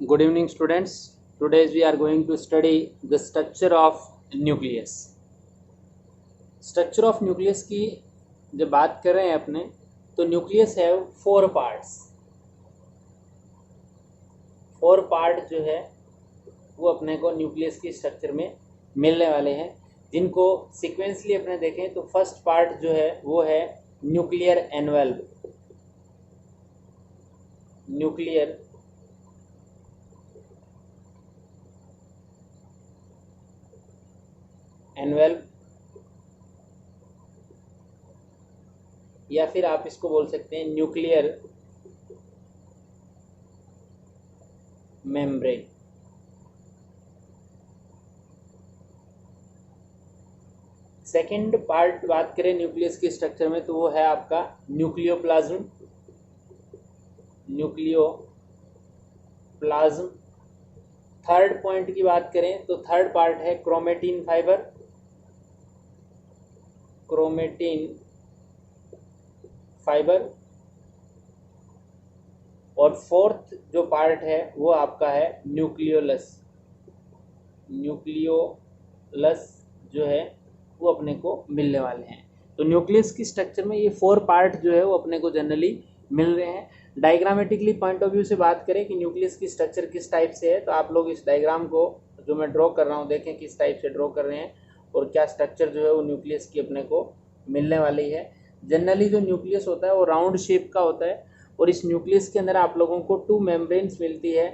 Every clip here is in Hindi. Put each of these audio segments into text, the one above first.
Good evening, students. Today we are going to study the structure of nucleus. Structure of nucleus की जब बात कर रहे हैं अपने, तो nucleus है 4 parts. 4 part जो है वो अपने को nucleus की structure में मिलने वाले हैं, जिनको sequentially अपने देखें तो first part जो है वो है nuclear envelope. nuclear envelope या फिर आप इसको बोल सकते हैं न्यूक्लियर मेम्ब्रेन. सेकेंड पार्ट बात करें न्यूक्लियस के स्ट्रक्चर में तो वो है आपका न्यूक्लियोप्लाज्म. न्यूक्लियोप्लाज्म. थर्ड पॉइंट की बात करें तो थर्ड पार्ट है क्रोमेटिन फाइबर. Chromatin fibre. और फोर्थ जो पार्ट है वो आपका है न्यूक्लियोलस. न्यूक्लियोलस जो है वो अपने को मिलने वाले हैं. तो न्यूक्लियस की स्ट्रक्चर में ये 4 पार्ट जो है वो अपने को जनरली मिल रहे हैं. डायग्रामेटिकली पॉइंट ऑफ व्यू से बात करें कि न्यूक्लियस की स्ट्रक्चर किस टाइप से है, तो आप लोग इस डायग्राम को जो मैं ड्रॉ कर रहा हूँ देखें किस टाइप से ड्रॉ कर रहे हैं और क्या स्ट्रक्चर जो है वो न्यूक्लियस की अपने को मिलने वाली है. जनरली जो न्यूक्लियस होता है वो राउंड शेप का होता है और इस न्यूक्लियस के अंदर आप लोगों को 2 मेम्ब्रेन्स मिलती है.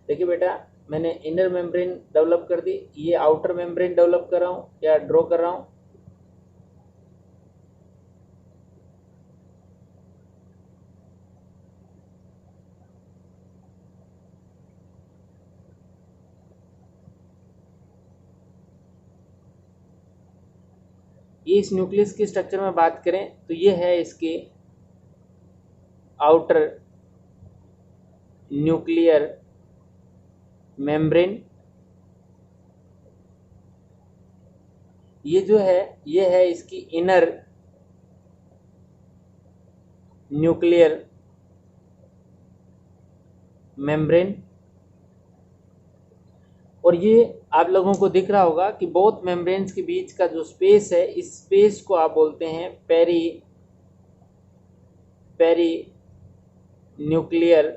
देखिए बेटा, मैंने इनर मेम्ब्रेन डेवलप कर दी, ये आउटर मेम्ब्रेन डेवलप कर रहा हूँ या ड्रॉ कर रहा हूँ. ये इस न्यूक्लियस की स्ट्रक्चर में बात करें तो ये है इसके आउटर न्यूक्लियर मेम्ब्रेन. ये जो है ये है इसकी इनर न्यूक्लियर मेम्ब्रेन. और ये आप लोगों को दिख रहा होगा कि बोथ मेम्ब्रेन्स के बीच का जो स्पेस है, इस स्पेस को आप बोलते हैं पेरी न्यूक्लियर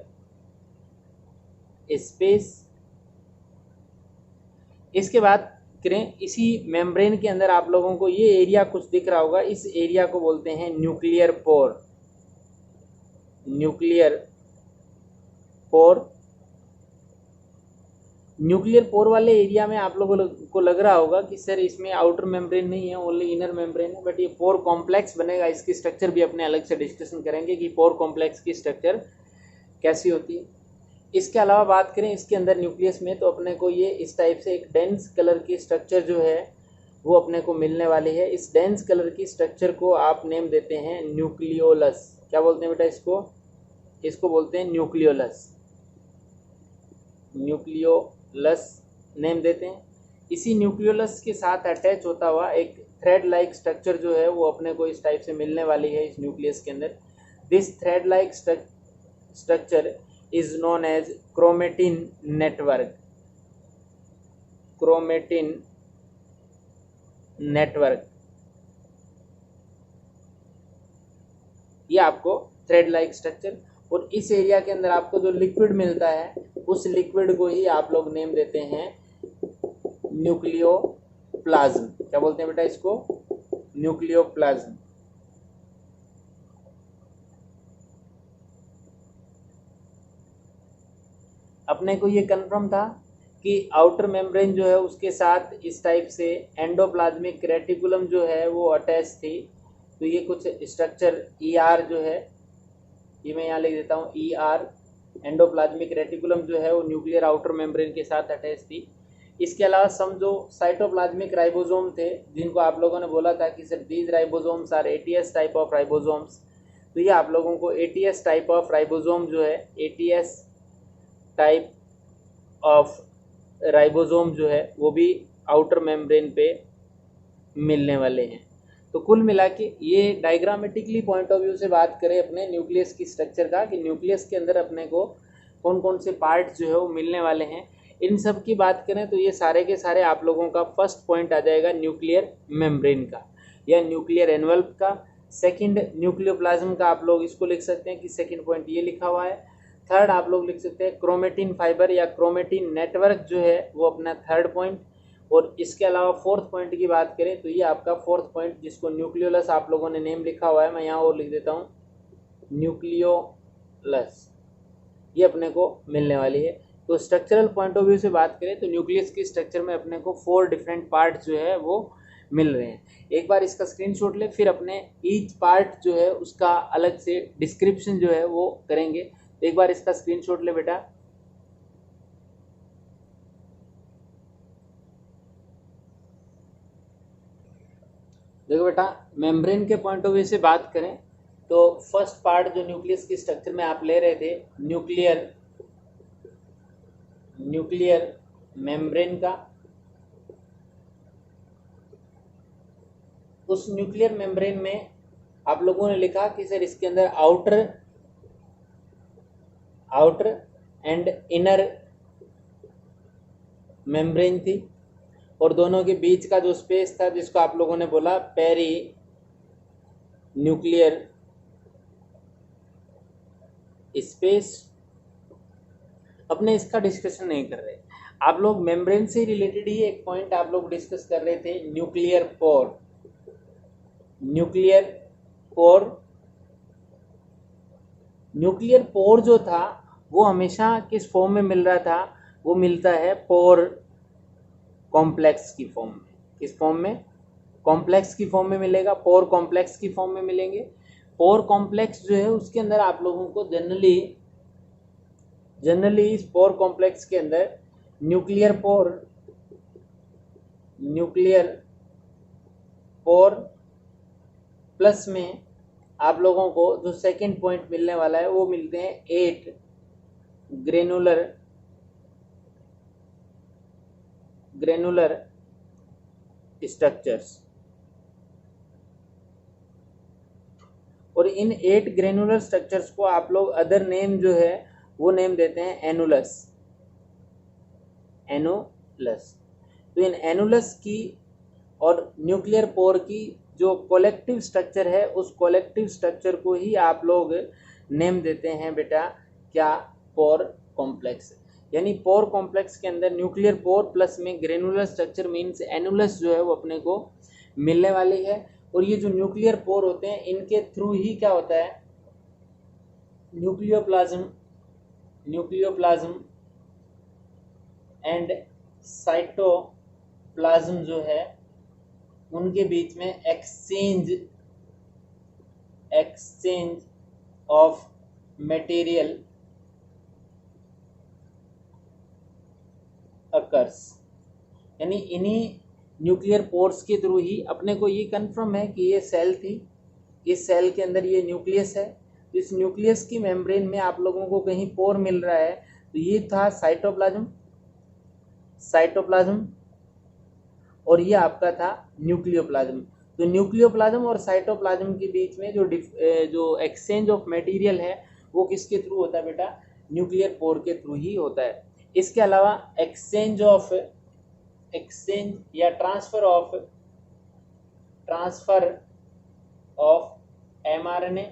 स्पेस. इसके बाद करें, इसी मेम्ब्रेन के अंदर आप लोगों को ये एरिया कुछ दिख रहा होगा, इस एरिया को बोलते हैं nuclear pore. Nuclear pore. Nuclear pore वाले एरिया में आप लोगों को लग रहा होगा कि सर इसमें आउटर मेम्ब्रेन नहीं है, ओनली इनर मेम्ब्रेन है, बट ये पोर कॉम्प्लेक्स बनेगा. इसकी स्ट्रक्चर भी अपने अलग से डिस्कशन करेंगे कि पोर कॉम्प्लेक्स की स्ट्रक्चर कैसी होती है. इसके अलावा बात करें इसके अंदर न्यूक्लियस में तो अपने को ये इस टाइप से एक डेंस कलर की स्ट्रक्चर जो है वो अपने को मिलने वाली है. इस डेंस कलर की स्ट्रक्चर को आप नेम देते हैं न्यूक्लियोलस. क्या बोलते हैं बेटा इसको बोलते हैं न्यूक्लियोलस. न्यूक्लियोलस नेम देते हैं. इसी न्यूक्लियोलस के साथ अटैच होता हुआ एक थ्रेड लाइक स्ट्रक्चर जो है वो अपने को इस टाइप से मिलने वाली है इस न्यूक्लियस के अंदर. This thread like structure is known as chromatin network. chromatin network. ये आपको थ्रेड लाइक स्ट्रक्चर. और इस एरिया के अंदर आपको जो लिक्विड मिलता है उस लिक्विड को ही आप लोग नेम देते हैं न्यूक्लियोप्लाज्म. क्या बोलते हैं बेटा इसको? न्यूक्लियोप्लाज्म. अपने को ये कंफर्म था कि आउटर मेम्ब्रेन जो है उसके साथ इस टाइप से एंडोप्लाज्मिक रेटिकुलम जो है वो अटैच थी. तो ये कुछ स्ट्रक्चर ER जो है, ये मैं यहाँ लिख देता हूँ ER. एंडोप्लाज्मिक रेटिकुलम जो है वो न्यूक्लियर आउटर मेम्ब्रेन के साथ अटैच थी. इसके अलावा समझो साइटोप्लाज्मिक राइबोसोम थे जिनको आप लोगों ने बोला था कि sir these ribosomes are ATS type of ribosomes. तो ये आप लोगों को ATS टाइप ऑफ राइबोसोम जो है, ATS टाइप ऑफ राइबोसोम जो है वो भी आउटर मेम्ब्रेन पे मिलने वाले हैं. तो कुल मिला के ये डायग्रामेटिकली पॉइंट ऑफ व्यू से बात करें अपने न्यूक्लियस की स्ट्रक्चर का, कि न्यूक्लियस के अंदर अपने को कौन कौन से पार्ट जो है वो मिलने वाले हैं, इन सब की बात करें तो ये सारे के सारे आप लोगों का फर्स्ट पॉइंट आ जाएगा न्यूक्लियर मेम्ब्रेन का या न्यूक्लियर एनवल्प का। सेकंड न्यूक्लियोप्लाज्म का आप लोग इसको लिख सकते हैं कि सेकंड पॉइंट ये लिखा हुआ है। थर्ड आप लोग लिख सकते हैं क्रोमेटिन फाइबर या क्रोमेटिन नेटवर्क जो है वो अपना थर्ड पॉइंट। और इसके अलावा फोर्थ पॉइंट की बात करें तो ये आपका फोर्थ पॉइंट जिसको न्यूक्लियोलस आप लोगों ने नेम लिखा हुआ है, मैं यहाँ और लिख देता हूँ न्यूक्लियोलस, ये अपने को मिलने वाली है। तो स्ट्रक्चरल पॉइंट ऑफ व्यू से बात करें तो न्यूक्लियस की स्ट्रक्चर में अपने को 4 डिफरेंट पार्ट जो है वो मिल रहे हैं। एक बार इसका स्क्रीनशॉट ले, फिर अपने ईच पार्ट जो है उसका अलग से डिस्क्रिप्शन जो है वो करेंगे। एक बार इसका स्क्रीनशॉट ले बेटा। देखो बेटा, मेम्ब्रेन के पॉइंट ऑफ व्यू से बात करें तो फर्स्ट पार्ट जो न्यूक्लियस की स्ट्रक्चर में आप ले रहे थे न्यूक्लियर मेम्ब्रेन का, उस न्यूक्लियर मेम्ब्रेन में आप लोगों ने लिखा कि सर इसके अंदर आउटर एंड इनर मेम्ब्रेन थी और दोनों के बीच का जो स्पेस था जिसको आप लोगों ने बोला पेरी न्यूक्लियर स्पेस। अपने इसका डिस्कशन नहीं कर रहे, आप लोग मेम्ब्रेन से रिलेटेड ही एक पॉइंट आप लोग डिस्कस कर रहे थे, न्यूक्लियर पोर जो था वो हमेशा किस फॉर्म में मिल रहा था, वो मिलता है पोर कॉम्प्लेक्स की फॉर्म में। किस फॉर्म में? कॉम्प्लेक्स की फॉर्म में मिलेगा, पोर कॉम्प्लेक्स की फॉर्म में मिलेंगे। पोर कॉम्प्लेक्स जो है उसके अंदर आप लोगों को जनरली इस पोर कॉम्प्लेक्स के अंदर न्यूक्लियर पोर प्लस में आप लोगों को जो सेकंड पॉइंट मिलने वाला है वो मिलते हैं 8 ग्रेनुलर स्ट्रक्चर्स। और इन 8 ग्रेनुलर स्ट्रक्चर्स को आप लोग अदर नेम जो है वो नेम देते हैं एनुलस। तो इन एनुलस की और न्यूक्लियर पोर की जो कलेक्टिव स्ट्रक्चर है उस कलेक्टिव स्ट्रक्चर को ही आप लोग नेम देते हैं बेटा क्या? Pore complex. यानी पोर कॉम्प्लेक्स के अंदर न्यूक्लियर पोर प्लस में ग्रेनुलर स्ट्रक्चर मीन्स एनुलस जो है वो अपने को मिलने वाली है। और ये जो न्यूक्लियर पोर होते हैं इनके थ्रू ही क्या होता है, न्यूक्लियोप्लाज्म एंड साइटोप्लाज्म जो है उनके बीच में एक्सचेंज ऑफ मटेरियल अकर्स। यानी इन्हीं न्यूक्लियर पोर्स के थ्रू ही अपने को ये कंफर्म है कि ये सेल थी, इस सेल के अंदर ये न्यूक्लियस है, तो इस न्यूक्लियस की मेम्ब्रेन में आप लोगों को कहीं पोर मिल रहा है, तो ये था साइटोप्लाज्म और ये आपका था न्यूक्लियोप्लाज्म। तो न्यूक्लियोप्लाज्म और साइटोप्लाज्म के बीच में जो एक्सचेंज ऑफ मटेरियल है वो किसके थ्रू होता है बेटा? न्यूक्लियर पोर के थ्रू ही होता है। इसके अलावा एक्सचेंज या transfer of mRNA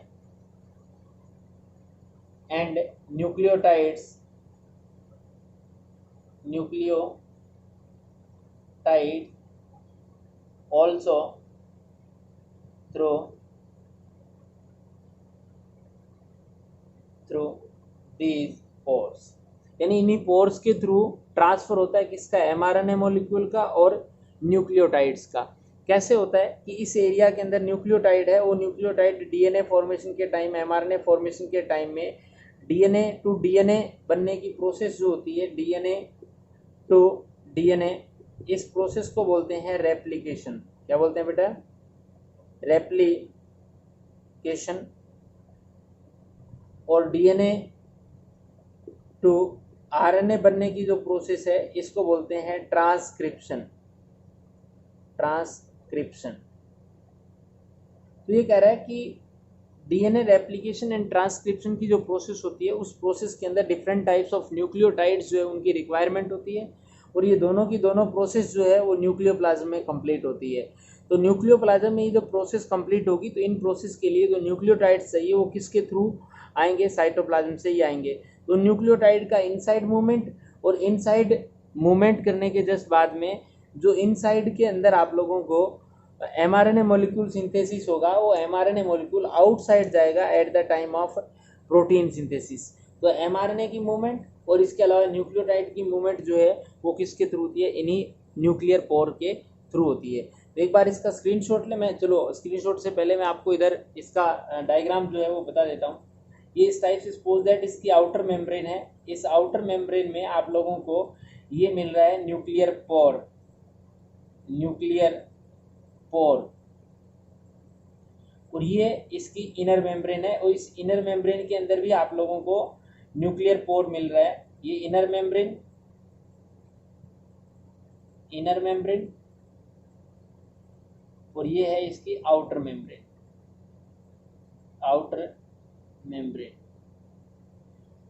and nucleotides also through these pores। यानी इन्हीं पोर्स के थ्रू ट्रांसफर होता है किसका? mRNA मॉलिक्यूल का और न्यूक्लियोटाइड्स का। कैसे होता है कि इस एरिया के अंदर न्यूक्लियोटाइड है, वो न्यूक्लियोटाइड डीएनए फॉर्मेशन के टाइम, mRNA फॉर्मेशन के टाइम में डीएनए टू डीएनए बनने की प्रोसेस जो होती है, डीएनए टू डीएनए, इस प्रोसेस को बोलते हैं रेप्लिकेशन। क्या बोलते हैं बेटा? रेप्लिकेशन। और डीएनए टू आरएनए बनने की जो प्रोसेस है इसको बोलते हैं ट्रांसक्रिप्शन। तो ये कह रहा है कि डीएनए रेप्लिकेशन एंड ट्रांसक्रिप्शन की जो प्रोसेस होती है उस प्रोसेस के अंदर डिफरेंट टाइप्स ऑफ न्यूक्लियोटाइड्स जो है उनकी रिक्वायरमेंट होती है, और ये दोनों की दोनों प्रोसेस जो है वो न्यूक्लियोप्लाज्म में कंप्लीट होती है। तो न्यूक्लियोप्लाज्म में ये जो प्रोसेस कंप्लीट होगी तो इन प्रोसेस के लिए जो न्यूक्लियोटाइड्स चाहिए वो किसके थ्रू आएंगे, साइटोप्लाज्म से ही आएंगे। तो न्यूक्लियोटाइड का इनसाइड मूवमेंट, और इनसाइड मूवमेंट करने के जस्ट बाद में जो इनसाइड के अंदर आप लोगों को एमआरएनए मॉलिक्यूल सिंथेसिस होगा, वो एमआरएनए मॉलिक्यूल आउटसाइड जाएगा at the time of protein synthesis. तो एमआरएनए की मूवमेंट और इसके अलावा न्यूक्लियोटाइड की मूवमेंट जो है वो किसके थ्रू होती है, इन्हीं न्यूक्लियर पोर के थ्रू होती है। तो एक बार इसका स्क्रीनशॉट ले, मैं चलो स्क्रीनशॉट से पहले मैं आपको इधर इसका डायग्राम जो है वो बता देता हूँ। ये इस टाइप से सपोज दैट इसकी आउटर मेम्ब्रेन है, इस आउटर मेम्ब्रेन में आप लोगों को ये मिल रहा है न्यूक्लियर पोर, न्यूक्लियर पोर, और ये इसकी इनर मेम्ब्रेन है, और इस इनर मेम्ब्रेन के अंदर भी आप लोगों को न्यूक्लियर पोर मिल रहा है। ये इनर मेम्ब्रेन, इनर मेम्ब्रेन, और ये है इसकी आउटर मेम्ब्रेन, आउटर मेम्ब्रेन।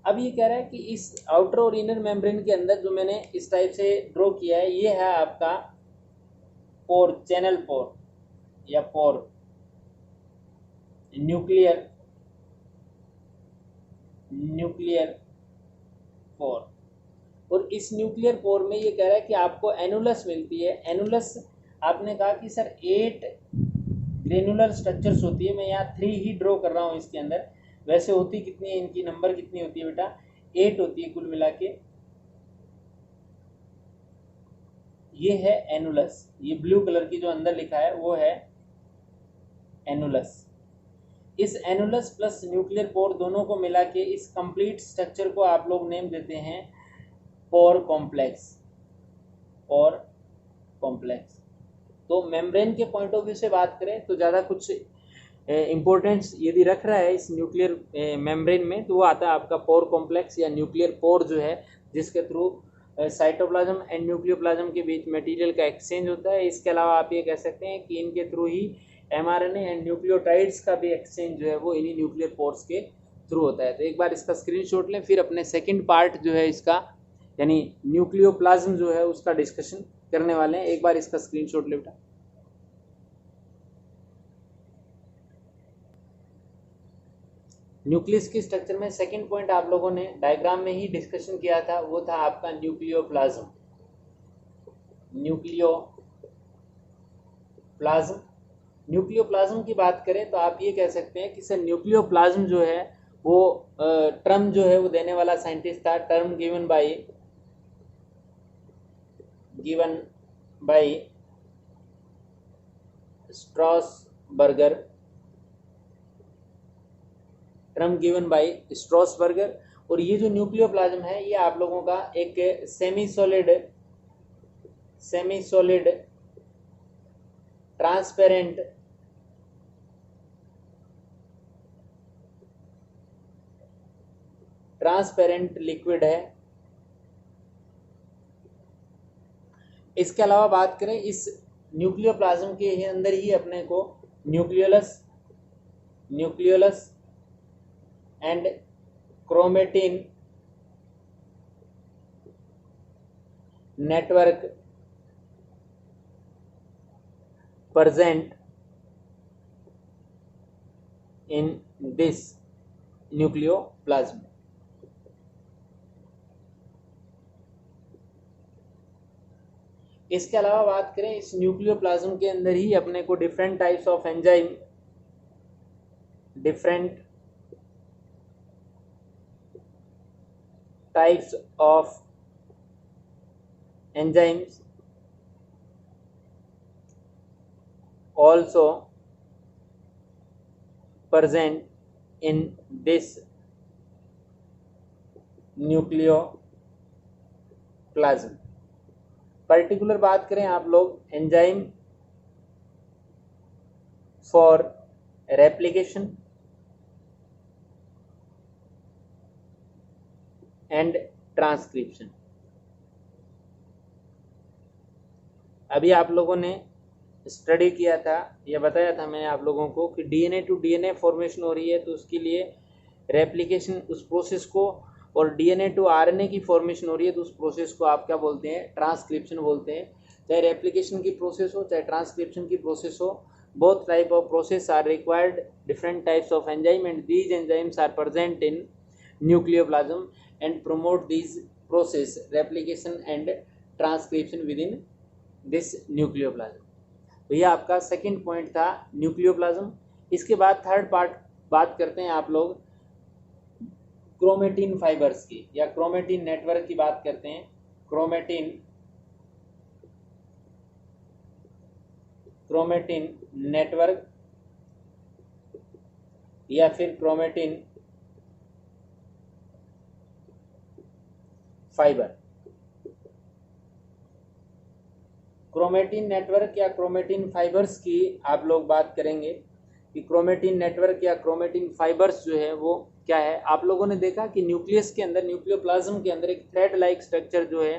अब ये कह रहा है कि इस आउटर और इनर मेम्ब्रेन के अंदर जो मैंने इस टाइप से ड्रॉ किया है ये है आपका पोर, चैनल पोर या पोर, न्यूक्लियर पोर। और इस न्यूक्लियर पोर में ये कह रहा है कि आपको एनुलस मिलती है। एनुलस आपने कहा कि सर 8 ग्रेनुलर स्ट्रक्चर्स होती है, मैं यहाँ 3 ही ड्रॉ कर रहा हूँ इसके अंदर, वैसे होती कितनी है, इनकी नंबर कितनी होती है बेटा, 8 होती है कुल मिला के। ये है एनुलस, ये ब्लू कलर की जो अंदर लिखा है वो है एनुलस। इस एनुलस प्लस न्यूक्लियर पोर दोनों को मिला के इस कंप्लीट स्ट्रक्चर को आप लोग नेम देते हैं पोर कॉम्प्लेक्स, पोर कॉम्प्लेक्स। तो मेम्ब्रेन के पॉइंट ऑफ व्यू से बात करें तो ज़्यादा कुछ इम्पोर्टेंस यदि रख रहा है इस न्यूक्लियर मेम्ब्रेन में तो वो आता है आपका पोर कॉम्प्लेक्स या न्यूक्लियर पोर जो है, जिसके थ्रू साइटोप्लाज्म एंड न्यूक्लियोप्लाज्म के बीच मटेरियल का एक्सचेंज होता है। इसके अलावा आप ये कह सकते हैं कि इनके through he mRNA and nucleotides का भी एक्सचेंज जो है वो इन्हीं न्यूक्लियर पोर्स के थ्रू होता है। तो एक बार इसका स्क्रीनशॉट लें, फिर अपने सेकंड पार्ट जो है इसका यानी न्यूक्लियोप्लाज्म जो है उसका डिस्कशन करने वाले हैं। एक बार इसका स्क्रीनशॉट ले बेटा। न्यूक्लियस के स्ट्रक्चर में सेकंड पॉइंट आप लोगों ने डायग्राम में ही डिस्कशन किया था, वो था आपका न्यूक्लियोप्लाज्म। न्यूक्लियोप्लाज्म की बात करें तो आप ये कह सकते हैं कि सर न्यूक्लियोप्लाज्म जो है वो टर्म जो है वो देने वाला साइंटिस्ट था, term given by Strasburger, term given by Strasburger. और ये जो न्यूक्लियोप्लाज्म है ये आप लोगों का एक सेमी सॉलिड ट्रांसपेरेंट लिक्विड है। इसके अलावा बात करें इस न्यूक्लियोप्लाज्म के अंदर ही अपने को nucleolus and chromatin network present in this nucleoplasm। इसके अलावा बात करें इस न्यूक्लियोप्लाज्म के अंदर ही अपने को different types of enzymes also present in this nucleoplasm। Particular बात करें आप लोग enzyme for replication and transcription. अभी आप लोगों ने स्टडी किया था या बताया था मैंने आप लोगों को कि डीएनए टू डीएनए फॉर्मेशन हो रही है, तो उसके लिए रेप्लिकेशन उस प्रोसेस को, और डीएनए टू आरएनए की फॉर्मेशन हो रही है तो उस प्रोसेस को आप क्या बोलते हैं, ट्रांसक्रिप्शन बोलते हैं। चाहे रेप्लिकेशन की प्रोसेस हो चाहे ट्रांसक्रिप्शन की प्रोसेस हो, both type of process are required different types of enzyme, and these enzymes are present in nucleoplasm and promote these process replication and transcription within this nucleoplasm। तो ये आपका सेकंड पॉइंट था न्यूक्लियोप्लाज्म। इसके बाद थर्ड पार्ट बात करते हैं आप लोग क्रोमेटिन फाइबर्स की या क्रोमेटिन नेटवर्क की बात करते हैं। क्रोमेटिन नेटवर्क या फिर क्रोमेटिन फाइबर। क्रोमेटिन नेटवर्क या क्रोमेटिन फाइबर्स की आप लोग बात करेंगे कि क्रोमेटिन नेटवर्क या क्रोमेटिन फाइबर्स जो है वो क्या है। आप लोगों ने देखा कि न्यूक्लियस के अंदर, न्यूक्लियोप्लाज्म के अंदर एक थ्रेड लाइक स्ट्रक्चर जो है,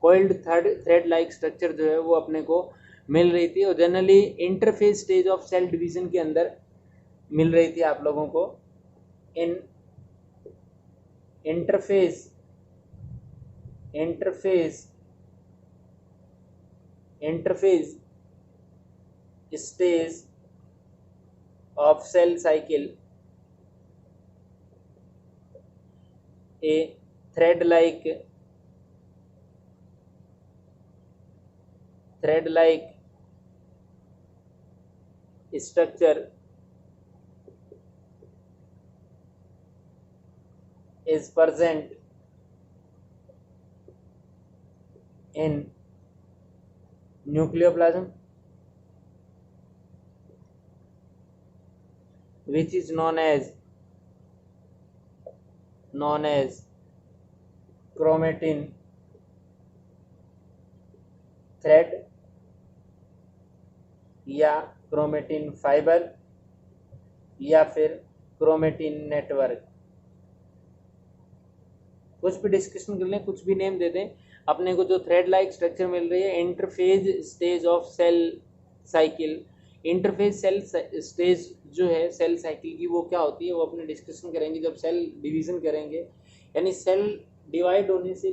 कॉइल्ड थ्रेड लाइक स्ट्रक्चर जो है वो अपने को मिल रही थी, और generally interphase stage of cell division के अंदर मिल रही थी आप लोगों को। In interphase stage of cell cycle, a thread like structure is present in nucleoplasm, which is known as chromatin thread या क्रोमेटिन फाइबर या फिर क्रोमेटिन नेटवर्क। कुछ भी डिस्कशन कर लें, कुछ भी नेम दे दें। अपने को जो थ्रेड लाइक स्ट्रक्चर मिल रही है interphase stage of cell cycle, interphase cell stage जो है सेल साइकिल की वो क्या होती है वो अपने डिस्कशन करेंगे जब सेल डिवीजन करेंगे। यानी सेल डिवाइड होने से,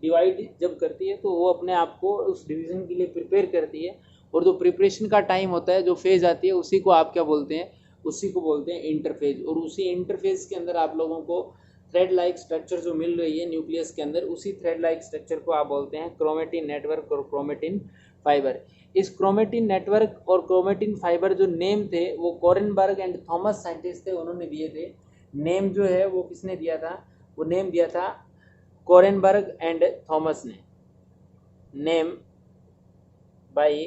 डिवाइड जब करती है तो वो अपने आप को उस डिवीजन के लिए प्रिपेयर करती है, और जो प्रिपरेशन का टाइम होता है, जो फेज आती है, उसी को आप क्या बोलते हैं, उसी को बोलते हैं इंटरफेज। और उसी इंटरफेज के अंदर आप लोगों को थ्रेड लाइक स्ट्रक्चर जो मिल रही है न्यूक्लियस के अंदर, उसी थ्रेड लाइक स्ट्रक्चर को आप बोलते हैं क्रोमेटिन नेटवर्क और क्रोमेटिन फाइबर। इस क्रोमेटिन नेटवर्क और क्रोमेटिन फाइबर जो नेम थे वो कोरेनबर्ग एंड थॉमस साइंटिस्ट थे, उन्होंने दिए थे। नेम जो है वो किसने दिया था, वो नेम दिया था कोरेनबर्ग एंड थॉमस ने। नेम बाय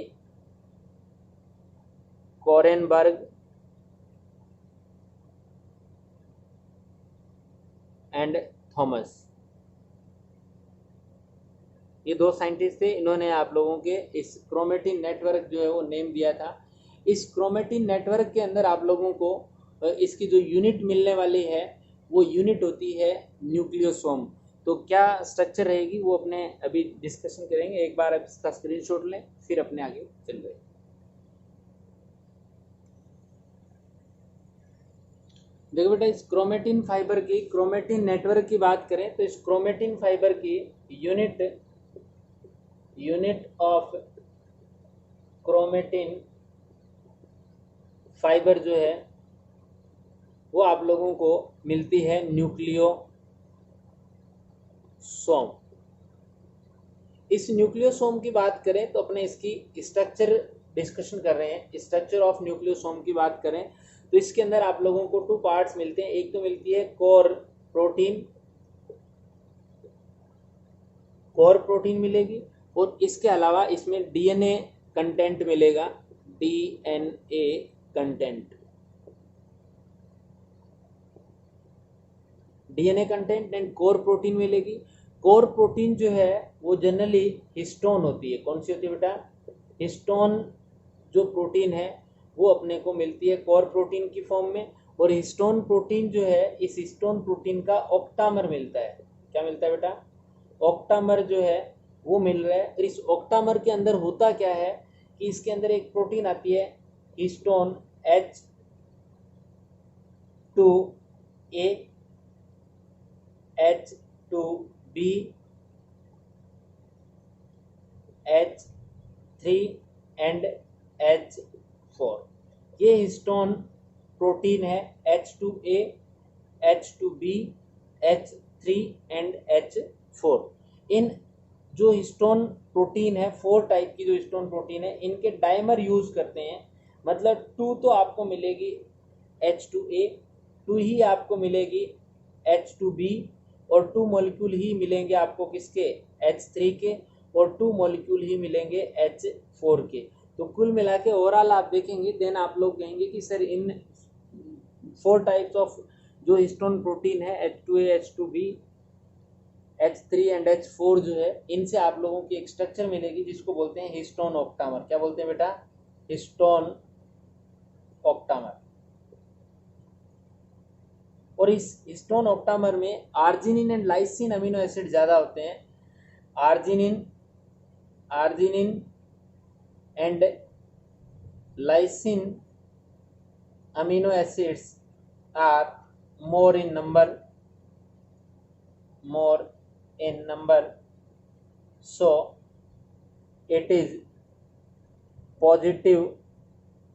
कोरेनबर्ग एंड थॉमस, ये दो साइंटिस्ट थे, इन्होंने आप लोगों के इस क्रोमेटिन नेटवर्क जो है वो नेम दिया था। इस क्रोमेटिन नेटवर्क के अंदर आप लोगों को इसकी जो यूनिट मिलने वाली है वो यूनिट होती है न्यूक्लियोसोम। तो क्या स्ट्रक्चर रहेगी वो अपने अभी डिस्कशन करेंगे। एक बार आप इसका स्क्रीनशॉट लें फिर अपने आगे चल रहे। देखो बेटा, इस क्रोमेटिन फाइबर की, क्रोमेटिन नेटवर्क की बात करें तो इस क्रोमेटिन फाइबर की यूनिट ऑफ क्रोमेटिन फाइबर जो है वो आप लोगों को मिलती है न्यूक्लियोसोम। इस न्यूक्लियोसोम की बात करें तो अपने इसकी स्ट्रक्चर डिस्कशन कर रहे हैं। स्ट्रक्चर ऑफ न्यूक्लियोसोम की बात करें तो इसके अंदर आप लोगों को टू पार्ट्स मिलते हैं। एक तो मिलती है कोर प्रोटीन मिलेगी, और इसके अलावा इसमें डीएनए कंटेंट मिलेगा, DNA content and core protein मिलेगी। कोर प्रोटीन जो है वो जनरली हिस्टोन होती है। कौन सी होती है बेटा, हिस्टोन जो प्रोटीन है वो अपने को मिलती है कोर प्रोटीन की फॉर्म में। और हिस्टोन प्रोटीन जो है, इस हिस्टोन प्रोटीन का ऑक्टामर मिलता है। क्या मिलता है बेटा, ऑक्टामर जो है वो मिल रहा है। और इस ऑक्टामर के अंदर होता क्या है कि इसके अंदर एक प्रोटीन आती है histone H2A, H2B, H3 and H4। ये हिस्टोन प्रोटीन है H2A, H2B, H3 and H4। इन जो हिस्टोन प्रोटीन है, 4 टाइप की जो हिस्टोन प्रोटीन है, इनके डाइमर यूज करते हैं। मतलब 2 तो आपको मिलेगी H2A, 2 ही आपको मिलेगी H2B, और 2 मॉलिक्यूल ही मिलेंगे आपको किसके, H3 के, और 2 मॉलिक्यूल ही मिलेंगे H4 के। तो कुल मिला के ओवरऑल आप देखेंगे, देन आप लोग कहेंगे कि सर इन 4 टाइप्स ऑफ जो हिस्टोन प्रोटीन है H2A, H2B, H3 and H4 जो है, इनसे आप लोगों की एक स्ट्रक्चर मिलेगी जिसको बोलते हैं हिस्टोन ऑक्टामर। क्या बोलते हैं बेटा, हिस्टोन ऑक्टामर। और इस हिस्टोन ऑक्टामर में arginine and lysine amino acid ज्यादा होते हैं। Arginine and lysine amino acids are more in number, so it is positive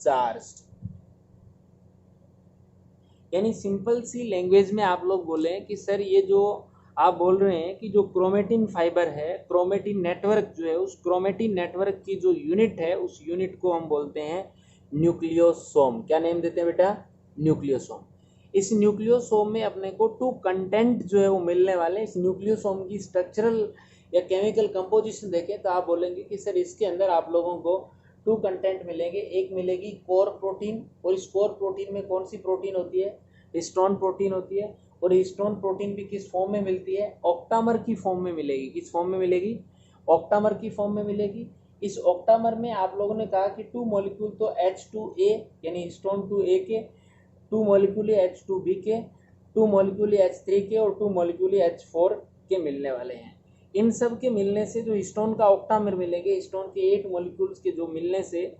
charged। यानी सिंपल सी लैंग्वेज में आप लोग बोले कि सर ये जो आप बोल रहे हैं कि जो क्रोमेटिन फाइबर है, क्रोमेटिन नेटवर्क जो है, उस क्रोमेटिन नेटवर्क की जो यूनिट है, उस यूनिट को हम बोलते हैं न्यूक्लियोसोम। क्या नेम देते हैं बेटा, न्यूक्लियोसोम। इस न्यूक्लियोसोम में अपने को 2 कंटेंट जो है वो मिलने वाले। इस न्यूक्लियोसोम की स्ट्रक्चरल या केमिकल कंपोजिशन देखें तो आप बोलेंगे कि सर इसके अंदर आप लोगों को 2 कंटेंट मिलेंगे। एक मिलेगी कोर प्रोटीन, और इस कोर प्रोटीन में कौन सी प्रोटीन होती है, हिस्टोन प्रोटीन होती है। और हिस्टोन प्रोटीन भी किस फॉर्म में मिलती है, ऑक्टामर की फॉर्म में मिलेगी। किस फॉर्म में मिलेगी, ऑक्टामर की फॉर्म में मिलेगी। इस ऑक्टामर में आप लोगों ने कहा कि 2 मॉलिक्यूल तो H2A यानी हिस्टोन 2A के, 2 मॉलिक्यूल H2B के, 2 मॉलिक्यूल H3 के, और 2 मॉलिक्यूल H4 के मिलने वाले हैं। इन सब के मिलने से जो हिस्टोन का ऑक्टामर मिलेंगे, हिस्टोन के 8 मॉलिक्यूल्स के जो मिलने से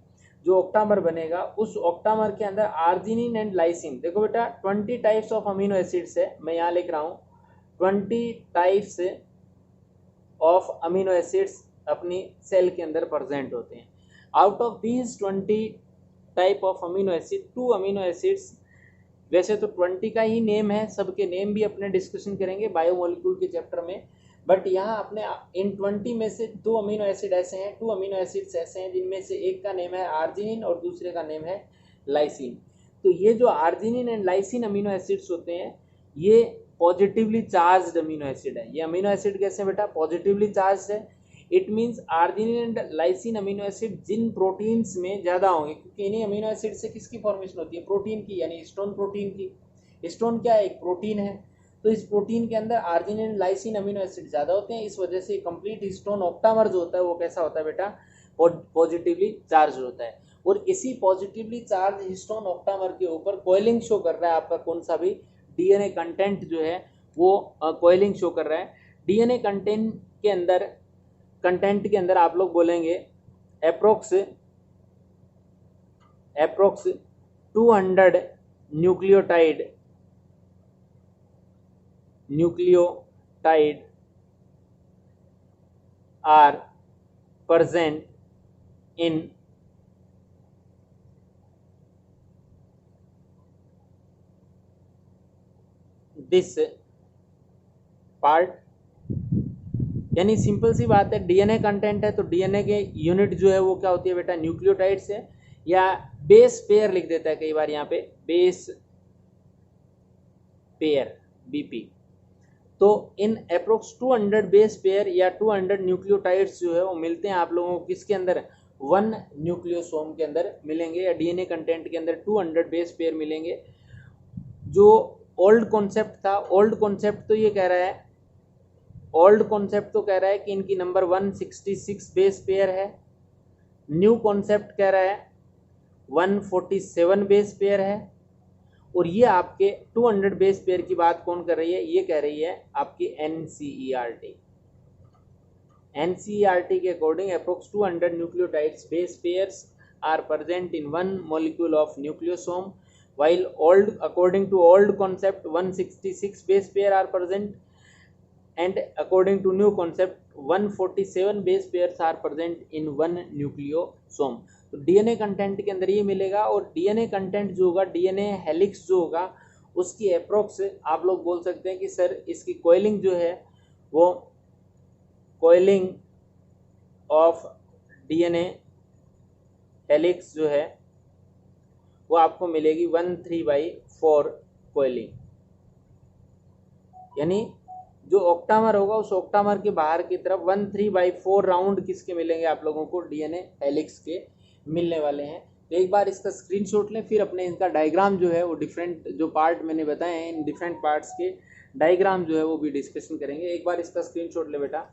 जो ऑक्टामर बनेगा, उस ऑक्टामर के अंदर आर्जिनिन एंड लाइसिन, देखो बेटा 20 टाइप्स ऑफ अमीनो एसिड्स है, मैं यहाँ लिख रहा हूँ 20 टाइप्स ऑफ अमीनो एसिड्स अपनी सेल के अंदर प्रेजेंट होते हैं। Out of these 20 type of amino acid, 2 amino acids, वैसे तो 20 का ही नेम है, सबके नेम भी अपने डिस्कशन करेंगे बायोमोलिक्यूल के चैप्टर में, बट यहाँ अपने इन 20 में से 2 अमीनो एसिड ऐसे हैं, 2 अमीनो एसिड्स ऐसे हैं जिनमें से एक का नेम है आर्जिनिन और दूसरे का नेम है लाइसिन। तो ये जो arginine and lysine amino acids होते हैं, ये पॉजिटिवली चार्ज्ड अमीनो एसिड है। ये अमीनो एसिड कैसे बेटा, पॉजिटिवली चार्ज है। It means arginine and lysine amino acid जिन प्रोटीन्स में ज़्यादा होंगे, क्योंकि इन्हीं अमीनो एसिड से किसकी फॉर्मेशन होती है, प्रोटीन की, यानी हिस्टोन प्रोटीन की। हिस्टोन क्या है, एक प्रोटीन है। तो इस प्रोटीन के अंदर arginine and lysine amino acid ज़्यादा होते हैं। इस वजह से कंप्लीट हिस्टोन ऑक्टामर जो होता है वो कैसा होता है बेटा, पॉजिटिवली चार्ज होता है। और इसी पॉजिटिवली चार्ज हिस्टोन ऑक्टामर के ऊपर कॉइलिंग शो कर रहा है आपका कौन सा भी डीएनए कंटेंट जो है वो कॉइलिंग शो कर रहा है। डीएनए कंटेंट के अंदर आप लोग बोलेंगे approx 200 nucleotide are present in this part। यानी सिंपल सी बात है, डीएनए कंटेंट है तो डीएनए के यूनिट जो है वो क्या होती है बेटा, न्यूक्लियोटाइड्स है, या बेस पेयर लिख देता है कई बार यहाँ पे, बेस पेयर बीपी। तो इन अप्रोक्स 200 बेस पेयर या 200 न्यूक्लियोटाइड्स जो है वो मिलते हैं आप लोगों को किसके अंदर, 1 न्यूक्लियोसोम के अंदर मिलेंगे, या डीएनए कंटेंट के अंदर 200 बेस पेयर मिलेंगे। जो ओल्ड कॉन्सेप्ट था, ओल्ड कॉन्सेप्ट तो ये कह रहा है, ओल्ड कॉन्सेप्ट तो कह रहा है कि इनकी नंबर 166 बेस पेयर है। न्यू कॉन्सेप्ट कह रहा है 147 बेस पेयर है। और ये आपके 200 बेस पेयर की बात कौन कर रही है, ये कह रही है आपकी एनसीईआरटी। NCERT के according approx 200 nucleotides base pairs are present in one molecule of nucleosome, while old according to old concept 166 base pair are present, and according to new concept 147 base pairs are present in one nucleosome. तो डीएनए कंटेंट के अंदर ये मिलेगा, और डीएनए कंटेंट जो होगा, डीएनए हेलिक्स जो होगा, उसकी अप्रोक्स आप लोग बोल सकते हैं कि सर इसकी कोयलिंग जो है वो कोयलिंग ऑफ डीएनए हेलिक्स जो है वो आपको मिलेगी 1/3/4 कोयलिंग, यानी जो ऑक्टामर होगा उस ऑक्टामर के बाहर की तरफ 1/3/4 राउंड किसके मिलेंगे आप लोगों को, डीएनए हेलिक्स के मिलने वाले हैं। तो एक बार इसका स्क्रीनशॉट लें, फिर अपने इनका डायग्राम जो है वो डिफरेंट जो पार्ट मैंने बताए हैं इन डिफरेंट पार्ट्स के डायग्राम जो है वो भी डिस्कशन करेंगे। एक बार इसका स्क्रीनशॉट ले बेटा।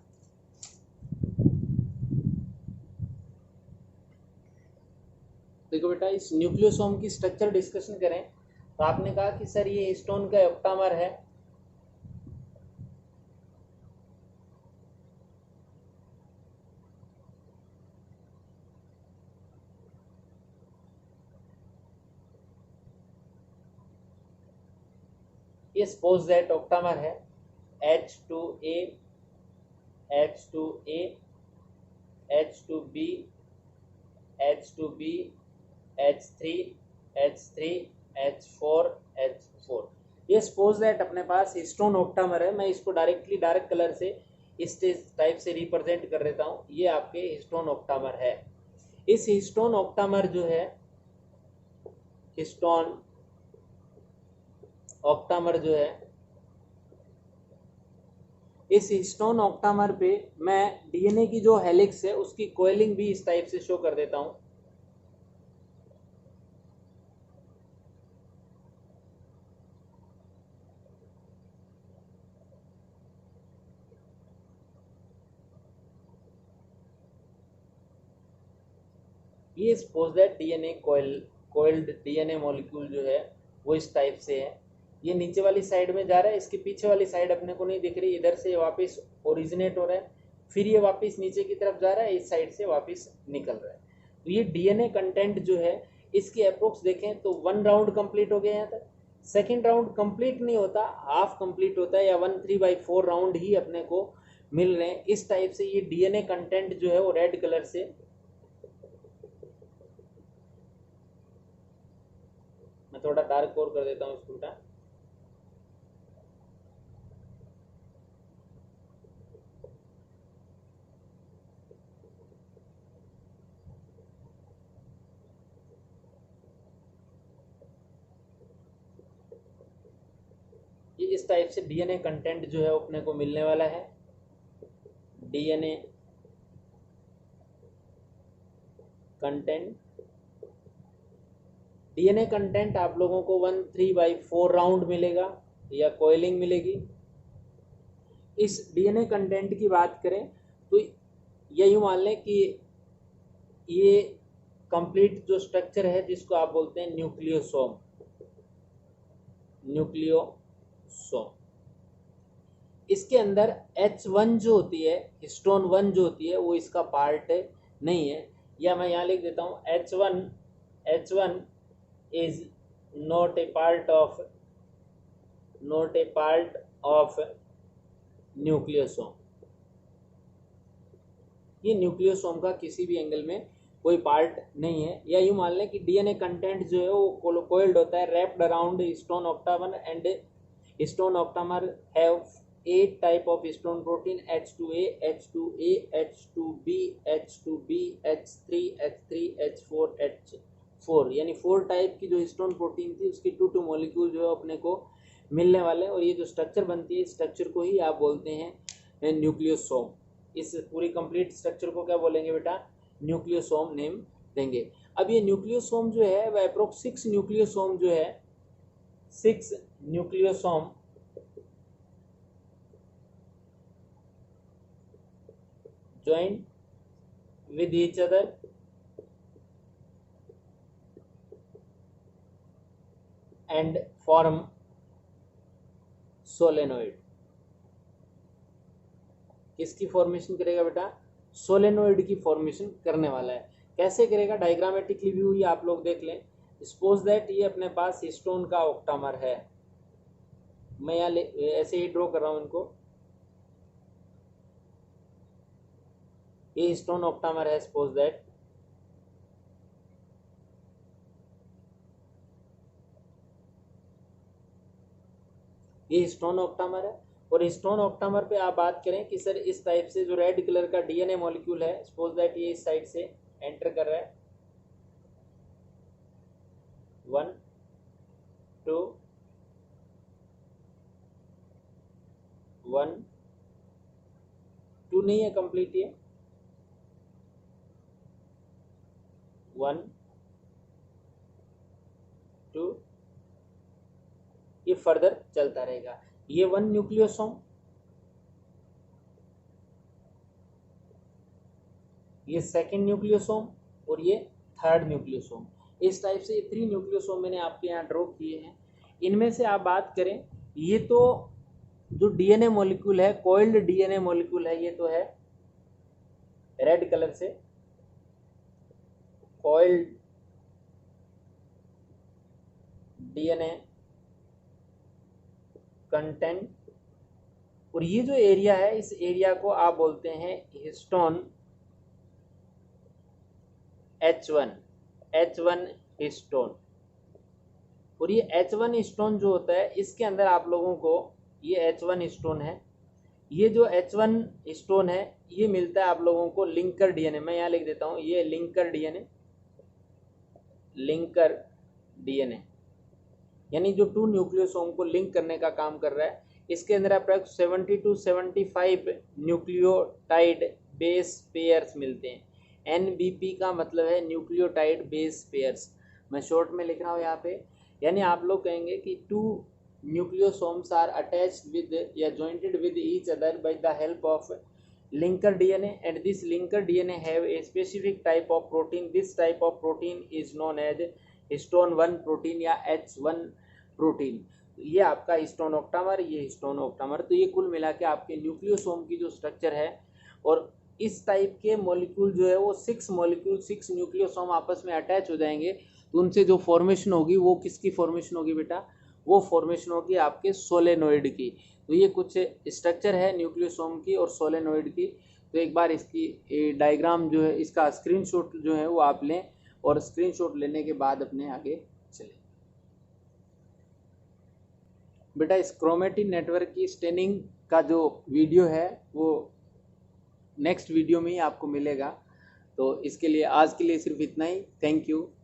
देखो बेटा, इस न्यूक्लियोसोम की स्ट्रक्चर डिस्कशन करें तो आपने कहा कि सर ये हिस्टोन का ऑक्टामर है, ये सपोज दैट ऑक्टामर है H2A H2A H2B H2B H3 H3 H4 H4। ये सपोज दैट अपने पास हिस्टोन ऑक्टामर है। मैं इसको डार्क कलर से इस टाइप से रिप्रेजेंट कर देता हूँ। ये आपके हिस्टोन ऑक्टामर है। इस हिस्टोन ऑक्टामर जो है, हिस्टोन ऑक्टामर जो है, इस हिस्टोन ऑक्टामर पे मैं डीएनए की जो हेलिक्स है उसकी कोयलिंग भी इस टाइप से शो कर देता हूं। ये suppose that DNA coiled DNA molecule जो है वो इस टाइप से है। ये नीचे वाली साइड में जा रहा है, इसके पीछे वाली साइड अपने को नहीं दिख रही। इधर से वापस ओरिजिनेट हो रहा है, फिर ये वापस नीचे की तरफ जा रहा है, इस साइड से वापस निकल रहा है। तो ये डीएनए कंटेंट जो है इसकी अप्रोक्स देखें तो 1 राउंड कंप्लीट हो गया यहाँ तक। सेकेंड राउंड कंप्लीट नहीं होता, हाफ कंप्लीट होता है, या 1/3/4 राउंड ही अपने को मिल रहे हैं। इस टाइप से ये डीएनए कंटेंट जो है वो रेड कलर से, मैं थोड़ा डार्क और कर देता हूँ इसको उल्टा। ये इस टाइप से डीएनए कंटेंट जो है अपने को मिलने वाला है। डीएनए कंटेंट, डीएनए कंटेंट आप लोगों को 1/3/4 राउंड मिलेगा या कोयलिंग मिलेगी। इस डीएनए कंटेंट की बात करें तो यही मान लें कि ये कंप्लीट जो स्ट्रक्चर है जिसको आप बोलते हैं न्यूक्लियोसोम, न्यूक्लियोसोम। इसके अंदर H1 जो होती है, हिस्टोन 1 जो होती है, वो इसका पार्ट नहीं है, या मैं यहाँ लिख देता हूँ H1 is not a part of nucleosome. ये न्यूक्लियोसोम का किसी भी एंगल में कोई पार्ट नहीं है। या यूँ मान लें कि डीएनए कंटेंट जो है वो कोइल्ड होता है wrapped around histone octamer, and histone octamer have 8 type of histone protein H2A H2A H2B H2B H3 H3 H4 H4, यानी 4 टाइप की जो हिस्टोन प्रोटीन थी उसकी 2 मॉलिक्यूल जो है अपने को मिलने वाले हैं। और ये जो स्ट्रक्चर बनती है, इस स्ट्रक्चर को ही आप बोलते हैं न्यूक्लियोसोम। इस पूरी कंप्लीट स्ट्रक्चर को क्या बोलेंगे बेटा, न्यूक्लियोसोम नेम देंगे। अब ये न्यूक्लियोसोम जो है वह अप्रोक्स 6 न्यूक्लियोसोम जो है, 6 nucleosome join with each other and form solenoid। किसकी फॉर्मेशन करेगा बेटा, सोलेनोइड की फॉर्मेशन करने वाला है। कैसे करेगा, डायग्रामेटिकली व्यू ये आप लोग देख लें। सपोज दैट ये अपने पास हिस्टोन का ऑक्टामर है, मैं यहाँ ऐसे ही ड्रॉ कर रहा हूँ इनको, ये हिस्टोन ऑक्टामर है सपोज दैट, ये हिस्टोन ऑक्टामर है। और हिस्टोन ऑक्टामर पे आप बात करें कि सर इस टाइप से जो रेड कलर का डीएनए मॉलिक्यूल है, सपोज दैट ये इस साइड से एंटर कर रहा है, 1 2 1 2 नहीं है कंप्लीट, ये 1 2, ये फर्दर चलता रहेगा। ये 1 न्यूक्लियोसोम, ये सेकंड न्यूक्लियोसोम और ये थर्ड न्यूक्लियोसोम। इस टाइप से ये 3 न्यूक्लियोसोम मैंने आपके यहाँ ड्रॉ किए हैं। इनमें से आप बात करें, ये तो जो डीएनए मॉलिक्यूल है, कॉइल्ड डीएनए मॉलिक्यूल है, ये तो है रेड कलर से कॉइल्ड डीएनए कंटेंट। और ये जो एरिया है, इस एरिया को आप बोलते हैं हिस्टोन H1 हिस्टोन। और ये H1 हिस्टोन जो होता है, इसके अंदर आप लोगों को ये H1 हिस्टोन है, ये जो H1 हिस्टोन है ये मिलता है आप लोगों को लिंकर डीएनए, मैं यहाँ लिख देता हूँ, ये लिंकर डीएनए यानी जो 2 न्यूक्लियोसोम को लिंक करने का काम कर रहा है। इसके अंदर approx 70 to 75 nucleotide base pairs मिलते हैं। NBP का मतलब है न्यूक्लियोटाइड बेस पेयर्स, मैं शॉर्ट में लिख रहा हूँ यहाँ पे। यानी आप लोग कहेंगे कि 2 न्यूक्लियोसोम्स आर अटैच्ड विद या jointed with each other by the help of linker DNA, and this linker DNA have a specific type of protein. This type of protein is known as histone 1 protein या H1 प्रोटीन। ये आपका हिस्टोन ऑक्टामर, ये हिस्टोन ऑक्टामर। तो ये कुल मिला के आपके न्यूक्लियोसोम की जो स्ट्रक्चर है, और इस टाइप के मॉलिक्यूल जो है वो 6 न्यूक्लियोसोम आपस में अटैच हो जाएंगे, तो उनसे जो फॉर्मेशन होगी वो किसकी फॉर्मेशन होगी बेटा, वो फॉर्मेशन होगी आपके सोलेनोइड की। तो ये कुछ स्ट्रक्चर है न्यूक्लियोसोम की और सोलेनोइड की। तो एक बार इसकी डायग्राम जो है, इसका स्क्रीनशॉट जो है वो आप लें, और स्क्रीनशॉट लेने के बाद अपने आगे चलें। बेटा इस क्रोमेटिन नेटवर्क की स्टेनिंग का जो वीडियो है वो नेक्स्ट वीडियो में ही आपको मिलेगा। तो इसके लिए आज के लिए सिर्फ इतना ही। Thank you.